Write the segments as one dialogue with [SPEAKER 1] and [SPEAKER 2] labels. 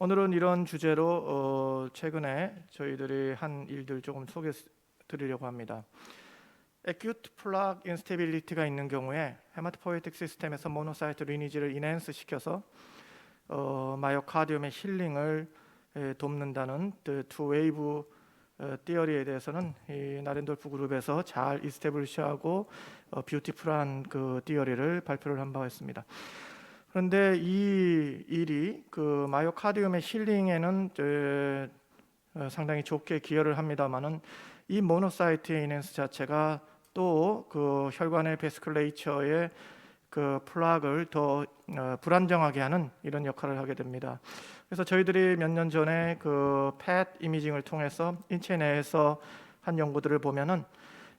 [SPEAKER 1] 오늘은 이런 주제로 최근에 저희들이 한 일들 조금 소개해 드리려고 합니다. Acute Plaque Instability가 있는 경우에 헤마토포ietic 시스템에서 모노사이트 리니지를 인핸스 시켜서 마이오카디움의 힐링을 돕는다는 투 웨이브 티어리에 대해서는 이 나렌돌프 그룹에서 잘 이스태블리시하고 뷰티풀한 그 티어리를 발표를 한 바가 있습니다. 그런데 이 일이 그 마이오카디움의 힐링에는 상당히 좋게 기여를 합니다만은 이 모노사이트 인핸스 자체가 또 그 혈관의 베스큘레이처의 그 플락을 더 불안정하게 하는 이런 역할을 하게 됩니다. 그래서 저희들이 몇 년 전에 그 PET 이미징을 통해서 인체 내에서 한 연구들을 보면은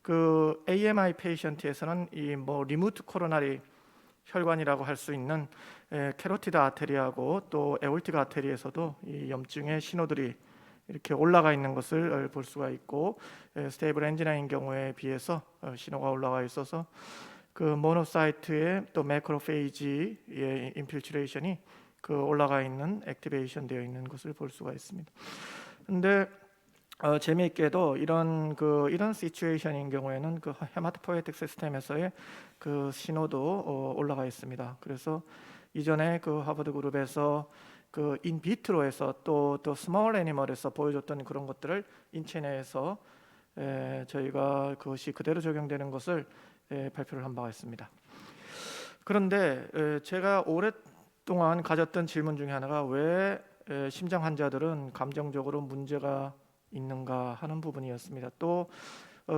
[SPEAKER 1] 그 AMI 페이션트에서는 이 리모트 코로나리 혈관이라고 할 수 있는 캐로티드 아테리하고 또 에올틱 아테리에서도 이 염증의 신호들이 이렇게 올라가 있는 것을 볼 수가 있고, 스테이블 엔지나인 경우에 비해서 신호가 올라가 있어서 그 모노사이트의 또 매크로페이지의 인필트레이션이 그 올라가 있는 액티베이션 되어 있는 것을 볼 수가 있습니다. 근데 재미있게도 이런 시츄에이션인 경우에는 그 헤마토포ietic 시스템에서의 그 신호도 올라가 있습니다. 그래서 이전에 그 하버드 그룹에서 그 인비트로에서 또 스몰 애니멀에서 보여줬던 그런 것들을 인체 내에서 저희가 그것이 그대로 적용되는 것을 발표를 한 바가 있습니다. 그런데 제가 오랫동안 가졌던 질문 중에 하나가 왜 심장 환자들은 감정적으로 문제가 있는가 하는 부분이었습니다. 또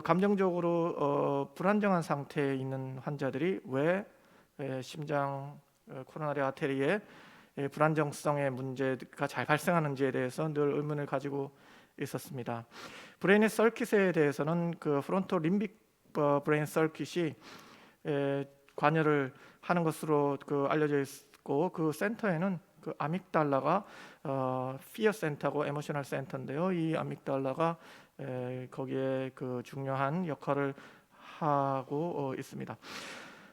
[SPEAKER 1] 감정적으로 불안정한 상태에 있는 환자들이 왜 심장 코로나리 아테리의 불안정성의 문제가 잘 발생하는지에 대해서 늘 의문을 가지고 있었습니다. 브레인의 서킷에 대해서는 그 프론토 림빅 브레인 서킷이 관여를 하는 것으로 그 알려져 있고, 그 센터에는 그 아믹달라가 피어 센터고 에모셔널 센터인데요. 이 아믹달라가 거기에 그 중요한 역할을 하고 있습니다.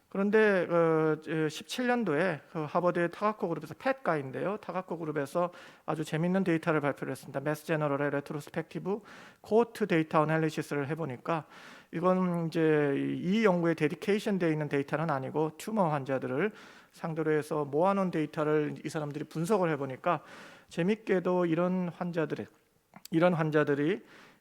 [SPEAKER 1] 그런데 17년도에 그 하버드의 타가코 그룹에서 팻가인데요. 타가코 그룹에서 아주 재밌는 데이터를 발표를 했습니다. 매스 제너럴의 레트로스펙티브 코호트 데이터 애널리시스를 해보니까 이건 이제 이 연구에 데디케이션 되어 있는 데이터는 아니고 튜머 환자들을 상대로 해서 모아놓은 데이터를 이 사람들이 분석을 해보니까 재밌게도 이런 환자들이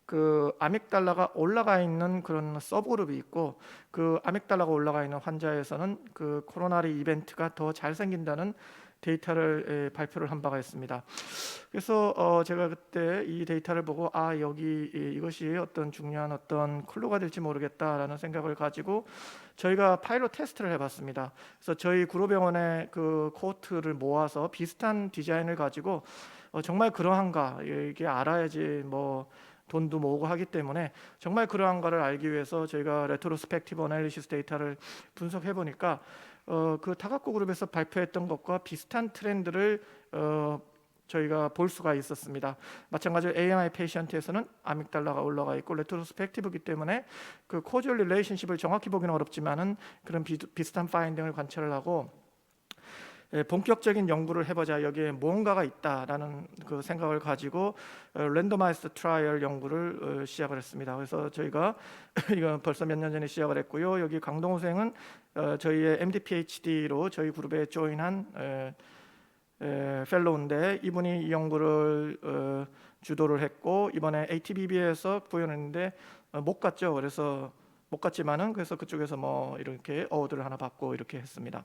[SPEAKER 1] 그 아믹달라가 올라가 있는 그런 서브그룹이 있고, 그 아믹달라가 올라가 있는 환자에서는 그 코로나리 이벤트가 더 잘 생긴다는 데이터를 발표를 한 바가 있습니다. 그래서 제가 그때 이 데이터를 보고 이것이 어떤 중요한 어떤 클루가 될지 모르겠다라는 생각을 가지고 저희가 파일럿 테스트를 해봤습니다. 그래서 저희 구로병원의 그 코호트를 모아서 비슷한 디자인을 가지고 정말 그러한가, 이게 알아야지 돈도 모으고 하기 때문에 정말 그러한가를 알기 위해서 저희가 레트로스펙티브 애널리시스 데이터를 분석해 보니까 그 타가코 그룹에서 발표했던 것과 비슷한 트렌드를 저희가 볼 수가 있었습니다. 마찬가지로 AMI 페이션트에서는 아믹달라가 올라가 있고, 레트로스펙티브이기 때문에 그 코주얼 릴레이션십을 정확히 보기는 어렵지만은 그런 비슷한 파인딩을 관찰을 하고, 본격적인 연구를 해보자, 여기에 뭔가가 있다라는 그 생각을 가지고 랜더마이즈드 트라이얼 연구를 시작을 했습니다. 그래서 저희가 이건 벌써 몇 년 전에 시작을 했고요. 여기 강동호 선생은 저희의 MD PhD로 저희 그룹에 조인한 펠로우인데, 이분이 이 연구를 주도를 했고 이번에 ATBB에서 구현했는데 못 갔죠. 그래서 못 갔지만은 그래서 그쪽에서 이렇게 어워드를 하나 받고 이렇게 했습니다.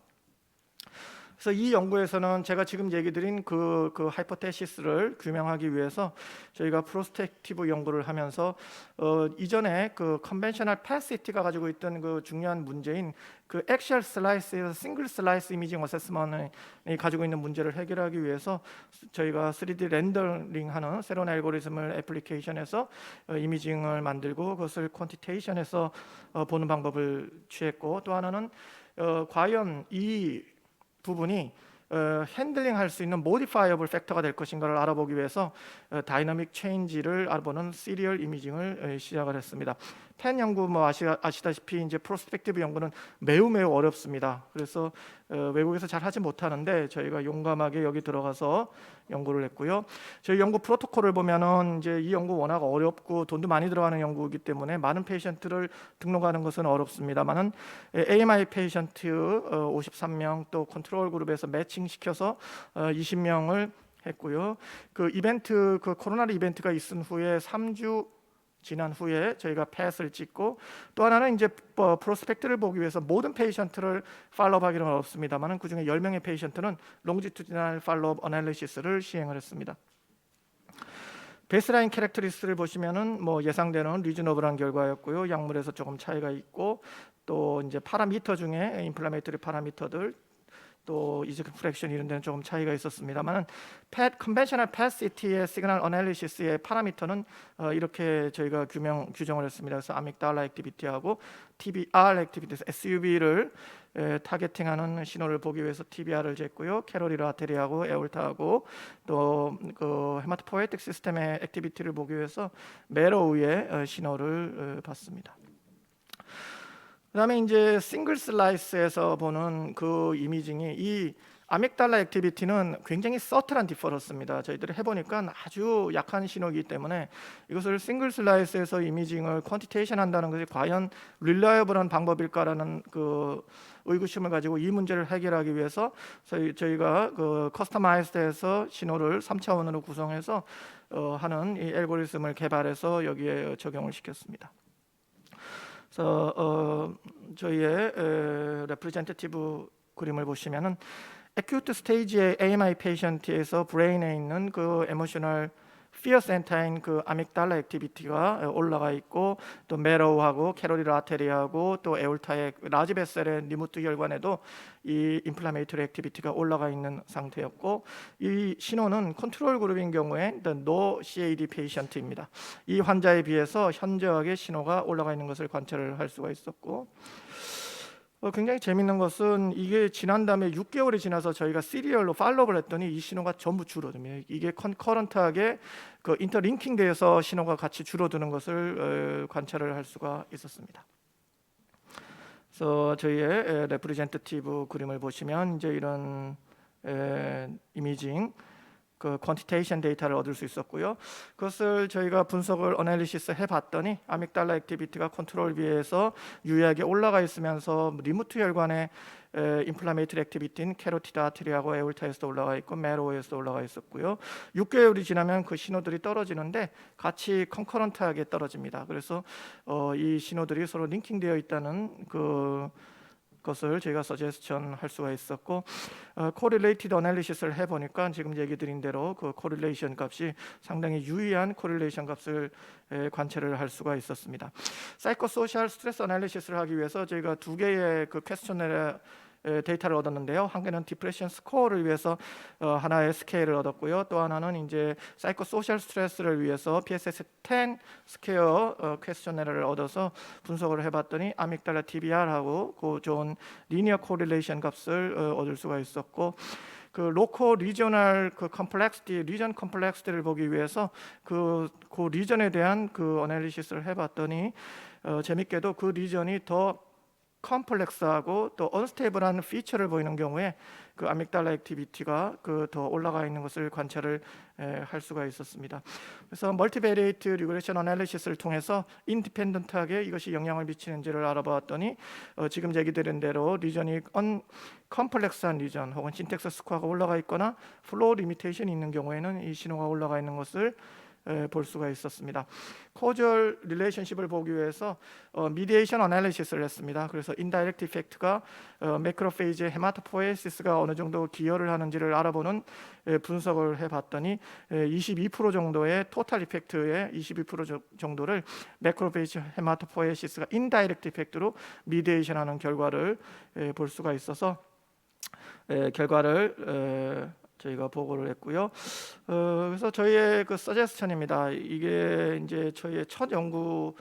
[SPEAKER 1] 그래서 이 연구에서는 제가 지금 얘기 드린 그 하이포테시스를 규명하기 위해서 저희가 프로스펙티브 연구를 하면서 이전에 그 컨벤셔널 패시티가 가지고 있던 그 중요한 문제인 그 액시얼 슬라이스에서 싱글 슬라이스 이미징 어세스먼이 가지고 있는 문제를 해결하기 위해서 저희가 3D 렌더링하는 새로운 알고리즘을 애플리케이션해서 이미징을 만들고 그것을 퀀티테이션해서 보는 방법을 취했고, 또 하나는 과연 이 부분이 핸들링 할 수 있는 모디파이어블 팩터가 될 것인가를 알아보기 위해서 다이나믹 체인지를 알아보는 시리얼 이미징을 시작을 했습니다. 펜 연구 뭐 아시다시피 이제 프로스펙티브 연구는 매우 어렵습니다. 그래서 외국에서 잘 하지 못하는데 저희가 용감하게 여기 들어가서 연구를 했고요. 저희 연구 프로토콜을 보면은 이제 이 연구 워낙 어렵고 돈도 많이 들어가는 연구이기 때문에 많은 페이션트를 등록하는 것은 어렵습니다만은 AMI 페이션트 53명 또 컨트롤 그룹에서 매칭시켜서 20명을 했고요. 그 이벤트 그 코로나 이벤트가 있은 후에 3주 지난 후에 저희가 패스를 찍고 또 하나는 이제 프로스펙트를 보기 위해서 모든 페이션트를 팔로우하기는 어렵습니다만 그 중에 10명의 페이션트는 롱지투디널 팔로우 어널리시스를 시행을 했습니다. 베이스라인 캐릭터리스트를 보시면은 뭐 예상되는 리즈너블한 결과였고요. 약물에서 조금 차이가 있고 또 이제 파라미터 중에 인플라메이터리 파라미터들 또 이즈크 프랙션 이런 데는 조금 차이가 있었습니다만 컨벤셔널 PET-CT의 시그널 어널리시스의 파라미터는 이렇게 저희가 규정을 했습니다. 그래서 아믹달라 액티비티하고 TBR 액티비티에서 SUV를 타겟팅하는 신호를 보기 위해서 TBR을 쟀고요. 캐로리라 아테리하고 에올타하고 또 그 헤마토포에틱 시스템의 액티비티를 보기 위해서 메로우의 신호를 봤습니다. 그다음에 이제 싱글 슬라이스에서 보는 그 이미징이 이 아믹달라 액티비티는 굉장히 서틀한 디퍼런스입니다. 저희들이 해보니까 아주 약한 신호이기 때문에 이것을 싱글 슬라이스에서 이미징을 퀀티테이션 한다는 것이 과연 릴라이어블한 방법일까라는 그 의구심을 가지고 이 문제를 해결하기 위해서 저희가 그 커스터마이즈드해서 신호를 3차원으로 구성해서 하는 이 알고리즘을 개발해서 여기에 적용을 시켰습니다. 그래서 저희의 레프레젠테티브 그림을 보시면은 에큐트 스테이지의 AMI 페이션트에서 브레인에 있는 그 에모셔널 피어 센터인 그 아믹달라 액티비티가 올라가 있고 또 메로우하고 캐로리라 아테리하고 또 에올타의 라지 베셀의 리모트 혈관에도 이 인플라메이터리 액티비티가 올라가 있는 상태였고 이 신호는 컨트롤 그룹인 경우에 노 CAD 페이션트입니다. 이 환자에 비해서 현저하게 신호가 올라가 있는 것을 관찰을 할 수가 있었고 굉장히 재밌는 것은 이게 지난 다음에 6개월이 지나서 저희가 시리얼로 팔로우를 했더니 이 신호가 전부 줄어듭니다. 이게 컨커런트하게 그 인터링킹 돼서 신호가 같이 줄어드는 것을 관찰을 할 수가 있었습니다. 그래서 저희의 레프레젠테티브 그림을 보시면 이제 이런 이미징 그 퀀티테이션 데이터를 얻을 수 있었고요. 그것을 저희가 분석을 어널리시스 해봤더니 아믹달라 액티비티가 컨트롤 B에서 유의하게 올라가 있으면서 리모트 혈관의 인플라메이터리 액티비티인 캐로티드 아테리하고 에올타에서도 올라가 있고 메로우에서도 올라가 있었고요. 6개월이 지나면 그 신호들이 떨어지는데 같이 컨커런트하게 떨어집니다. 그래서 이 신호들이 서로 링킹되어 있다는 것을 저희가 서제스천 할 수가 있었고 코릴레이티드 어널리시스를 해보니까 지금 얘기 드린 대로 그 코릴레이션 값이 상당히 유의한 코릴레이션 값을 관찰을 할 수가 있었습니다. 사이코소셜 스트레스 어널리시스를 하기 위해서 저희가 두 개의 그 퀘스천의 데이터를 얻었는데요. 한 개는 디프레션 스코어를 위해서 하나의 스케일을 얻었고요. 또 하나는 이제 사이코 소셜 스트레스를 위해서 PSS-10 스퀘어 퀘스천너를 얻어서 분석을 해봤더니 아믹달라 TBR하고 그 좋은 리니어 코릴레이션 값을 얻을 수가 있었고 그 로컬 리저널 그 컴플렉시티 리전 컴플렉시티를 보기 위해서 그 리전에 대한 그 어널리시스를 해봤더니 재밌게도 그 리전이 더 컴플렉스하고 또 언스테이블한 피처를 보이는 경우에 그 아믹달라 액티비티가 그 더 올라가 있는 것을 관찰을 할 수가 있었습니다. 그래서 멀티베리에이트 리그레션 어널리시스를 통해서 인디펜던트하게 이것이 영향을 미치는지를 알아봤더니 지금 얘기 드린 대로 리전이 컴플렉스한 리전 혹은 신텍스 스코어가 올라가 있거나 플로우 리미테이션이 있는 경우에는 이 신호가 올라가 있는 것을 볼 수가 있었습니다. 코절 릴레이션십을 보기 위해서 미디에이션 어널리시스를 했습니다. 그래서 인다이렉트 이펙트가 매크로페이지의 헤마토포에시스가 어느 정도 기여를 하는지를 알아보는 분석을 해봤더니 22% 정도의 토탈 이펙트의 22% 정도를 매크로페이지 헤마토포에시스가 인다이렉트 이펙트로 미디에이션하는 결과를 볼 수가 있어서 결과를 저희가 보고를 했고요. 그래서 저희의 그 서제스천입니다. 이게 이제 저희의 첫 연구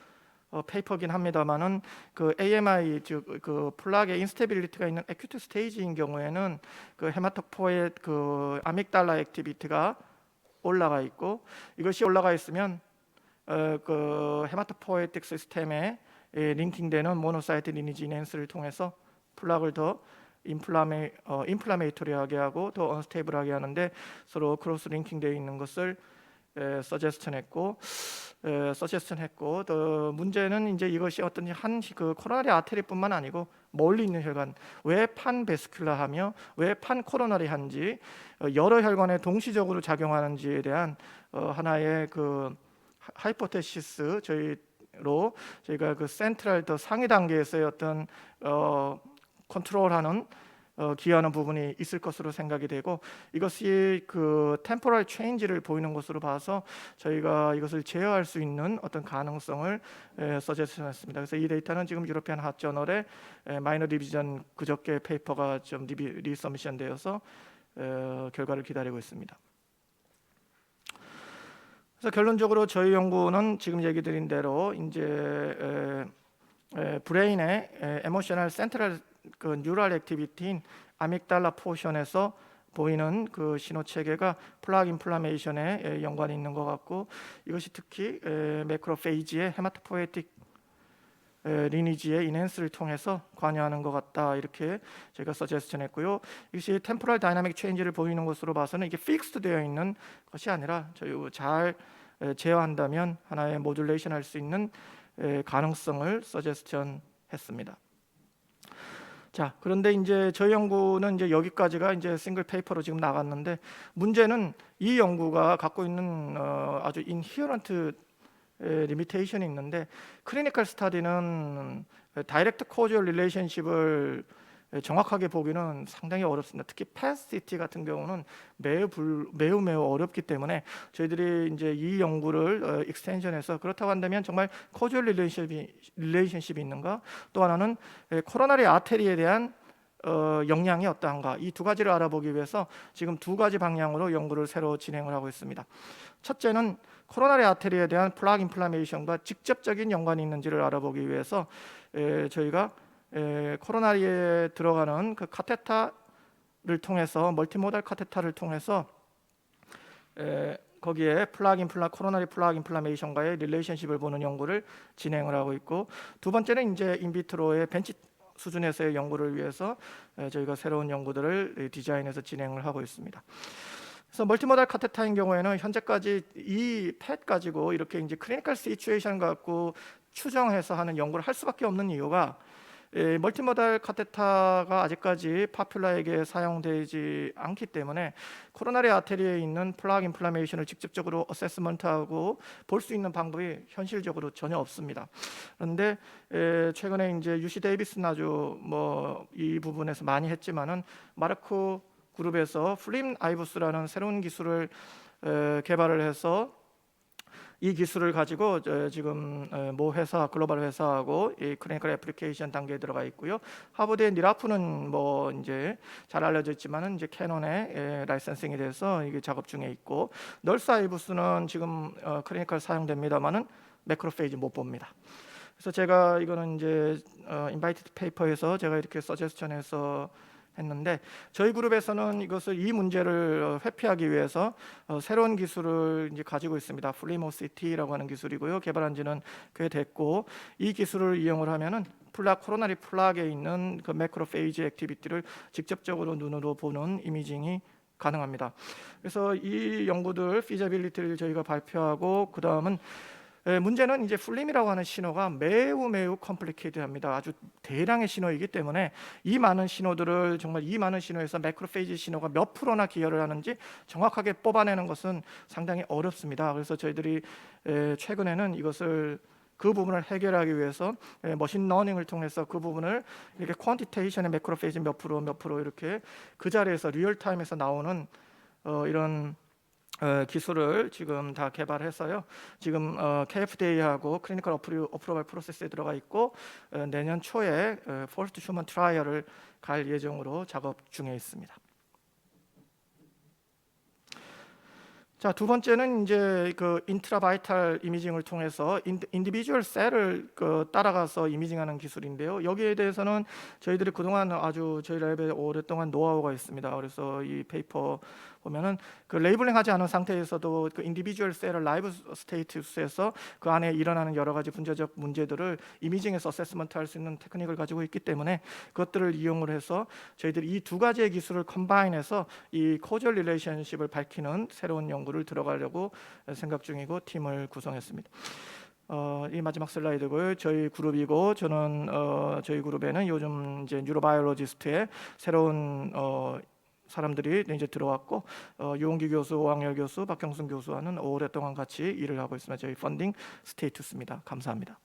[SPEAKER 1] 페이퍼긴 합니다만은 그 AMI 즉 그 플락의 인스테빌리티가 있는 에큐트 스테이지인 경우에는 그 헤마토포의 그 아믹달라 액티비티가 올라가 있고 이것이 올라가 있으면 그 헤마토포에틱 시스템의 링킹되는 모노사이트 리니지 인핸스를 통해서 플락을 더 인플라메이토리하게 하고 더 언스테이블하게 하는데 서로 크로스 링킹되어 있는 것을 서제스천했고 또 문제는 이제 이것이 어떤 한 그 코로나리 아테리뿐만 아니고 멀리 있는 혈관, 왜 판베스큘라하며 왜 판코로나리한지 여러 혈관에 동시적으로 작용하는지에 대한 하나의 그 하이포테시스 저희가 그 센트럴 더 상위 단계에서의 어떤 컨트롤하는 기여하는 부분이 있을 것으로 생각이 되고, 이것이 그 템포럴 체인지를 보이는 것으로 봐서 저희가 이것을 제어할 수 있는 어떤 가능성을 서제스트했습니다. 그래서 이 데이터는 지금 유로피안 핫 저널에 마이너 리비전 그저께 페이퍼가 좀 리서미션 되어서 결과를 기다리고 있습니다. 그래서 결론적으로 저희 연구는 지금 얘기 드린 대로 이제 브레인의 에모셔널 센트럴 그 뉴럴 액티비티인 아믹달라 포션에서 보이는 그 신호 체계가 플락 인플라메이션에 연관이 있는 것 같고, 이것이 특히 매크로페이지의 헤마토포에틱 리니지의 인핸스를 통해서 관여하는 것 같다, 이렇게 제가 서제스천했고요. 이것이 템포럴 다이나믹 체인지를 보이는 것으로 봐서는 이게 픽스드 되어 있는 것이 아니라 저희 잘 제어한다면 하나의 모듈레이션 할 수 있는 가능성을 서제스천했습니다. 자, 그런데 이제 저희 연구는 이제 여기까지가 이제 싱글 페이퍼로 지금 나갔는데, 문제는 이 연구가 갖고 있는 아주 인히어런트 리미테이션이 있는데, 클리니컬 스터디는 다이렉트 코주얼 릴레이션십을 정확하게 보기는 상당히 어렵습니다. 특히 PET-CT 같은 경우는 매우 어렵기 때문에 저희들이 이제 이 연구를 익스텐션해서, 그렇다고 한다면 정말 코주얼 릴레이션십이 있는가, 또 하나는 코로나리 아테리에 대한 영향이 어떠한가, 이 두 가지를 알아보기 위해서 지금 두 가지 방향으로 연구를 새로 진행을 하고 있습니다. 첫째는 코로나리 아테리에 대한 플락 인플라메이션과 직접적인 연관이 있는지를 알아보기 위해서 저희가 코로나리에 들어가는 그 카테타를 통해서, 멀티모달 카테타를 통해서 거기에 코로나리 플락 인플라메이션과의 릴레이션십을 보는 연구를 진행을 하고 있고, 두 번째는 이제 인비트로의 벤치 수준에서의 연구를 위해서 저희가 새로운 연구들을 디자인해서 진행을 하고 있습니다. 그래서 멀티모달 카테타인 경우에는 현재까지 이 펫 가지고 이렇게 이제 클리니컬 시츄에이션 갖고 추정해서 하는 연구를 할 수밖에 없는 이유가, 멀티모달 카테타가 아직까지 파퓰러에게 사용되지 않기 때문에 코로나리 아테리에 있는 플락 인플라메이션을 직접적으로 어세스먼트하고 볼 수 있는 방법이 현실적으로 전혀 없습니다. 그런데 최근에 이제 UC 데이비스는 아주 이 부분에서 많이 했지만은, 마르크 그룹에서 플림 아이부스라는 새로운 기술을 개발을 해서, 이 기술을 가지고 지금 모 회사, 글로벌 회사하고 이 클리니컬 애플리케이션 단계에 들어가 있고요. 하버드의 니라프는 이제 잘 알려져 있지만은 이제 캐논의 라이센싱에 대해서 이게 작업 중에 있고, 널스 아이부스는 지금 클리니컬 사용됩니다만은 매크로페이지 못 봅니다. 그래서 제가 이거는 이제 인바이티드 페이퍼에서 제가 이렇게 서제스천해서 했는데, 저희 그룹에서는 이 문제를 회피하기 위해서 새로운 기술을 이제 가지고 있습니다. 플리모시티라고 하는 기술이고요. 개발한 지는 꽤 됐고, 이 기술을 이용을 하면은 코로나리 플락에 있는 그 매크로페이지 액티비티를 직접적으로 눈으로 보는 이미징이 가능합니다. 그래서 이 연구들 피저빌리티를 저희가 발표하고, 그 다음은 문제는 이제 플림이라고 하는 신호가 매우 컴플리케이트합니다. 아주 대량의 신호이기 때문에 이 많은 신호들을, 정말 이 많은 신호에서 매크로페이지 신호가 몇 프로나 기여를 하는지 정확하게 뽑아내는 것은 상당히 어렵습니다. 그래서 저희들이 최근에는 그 부분을 해결하기 위해서 머신 러닝을 통해서 그 부분을 이렇게 퀀티테이션의 매크로페이지 몇 프로 이렇게 그 자리에서 리얼타임에서 나오는 이런 기술을 지금 다 개발해서요. 지금 KFDA하고 클리니컬 어프로벌 프로세스에 들어가 있고, 내년 초에 퍼스트 휴먼 트라이얼을 갈 예정으로 작업 중에 있습니다. 자, 두 번째는 이제 그 인트라바이탈 이미징을 통해서 인디비주얼 셀을 따라가서 이미징하는 기술인데요. 여기에 대해서는 저희들이 그동안 아주 저희 랩에 오랫동안 노하우가 있습니다. 그래서 이 페이퍼 보면은 그 레이블링하지 않은 상태에서도 그 인디비주얼 셀을 라이브 스테이투스에서 그 안에 일어나는 여러 가지 분자적 문제들을 이미징에서 어세스먼트 할 수 있는 테크닉을 가지고 있기 때문에 그것들을 이용을 해서 저희들이 이 두 가지의 기술을 컴바인해서 이 코절 릴레이션십을 밝히는 새로운 연구를 들어가려고 생각 중이고 팀을 구성했습니다. 이 마지막 슬라이드고요. 저희 그룹이고 저는 저희 그룹에는 요즘 이제 뉴로바이올로지스트의 새로운 사람들이 이제 들어왔고 유홍기 교수, 오학열 교수, 박경순 교수와는 오랫동안 같이 일을 하고 있습니다. 저희 펀딩 스테이투스입니다. 감사합니다.